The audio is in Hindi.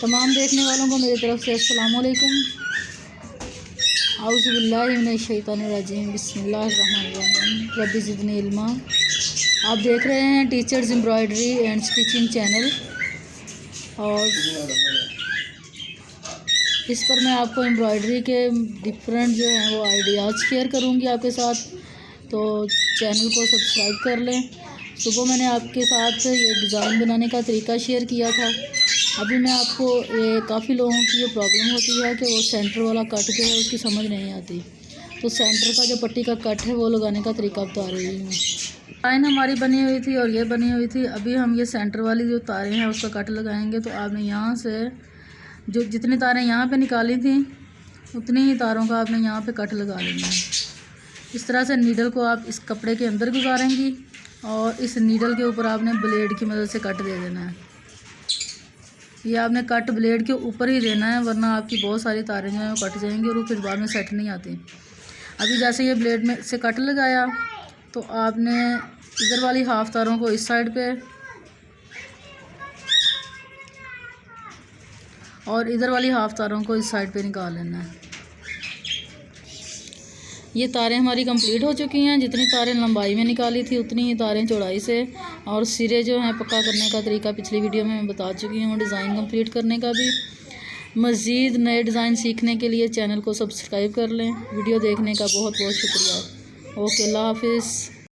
तमाम देखने वालों को मेरी तरफ से अस्सलाम वालेकुम। औज़ु बिल्लाहि मिनश शैतानिर रजीम, बिस्मिल्लाहिर्रहमानिर्रहीम, रब्बि ज़िदनी इल्मा। आप देख रहे हैं teachers embroidery and stitching channel, और इस पर मैं आपको एम्ब्रॉयडरी के डिफरेंट जो हैं वो आइडियाज़ शेयर करूंगी आपके साथ। तो चैनल को सब्सक्राइब कर लें। सुबह मैंने आपके साथ ये डिज़ाइन बनाने का तरीका शेयर किया था। अभी मैं आपको काफ़ी लोगों की ये प्रॉब्लम होती है कि वो सेंटर वाला कट जो है उसकी समझ नहीं आती, तो सेंटर का जो पट्टी का कट है वो लगाने का तरीका बता रही हूँ। लाइन हमारी बनी हुई थी और ये बनी हुई थी। अभी हम ये सेंटर वाली जो तारें हैं उसका कट लगाएंगे। तो आपने यहाँ से जो जितनी तारें यहाँ पे निकाली थी उतनी ही तारों का आपने यहाँ पे कट लगा लेना है। इस तरह से नीडल को आप इस कपड़े के अंदर गुजारेंगी और इस नीडल के ऊपर आपने ब्लेड की मदद से कट दे देना है। ये आपने कट ब्लेड के ऊपर ही देना है, वरना आपकी बहुत सारी तारें जो हैं वो कट जाएंगी और वो फिर बाद में सेट नहीं आती। अभी जैसे ये ब्लेड में से कट लगाया तो आपने इधर वाली हाफ तारों को इस साइड पे और इधर वाली हाफ तारों को इस साइड पे निकाल लेना है। ये तारें हमारी कंप्लीट हो चुकी हैं। जितनी तारें लंबाई में निकाली थी उतनी ही तारें चौड़ाई से, और सिरे जो हैं पक्का करने का तरीका पिछली वीडियो में मैं बता चुकी हूँ, डिज़ाइन कंप्लीट करने का भी। मज़ीद नए डिज़ाइन सीखने के लिए चैनल को सब्सक्राइब कर लें। वीडियो देखने का बहुत बहुत शुक्रिया। ओके, अल्लाह हाफिज़।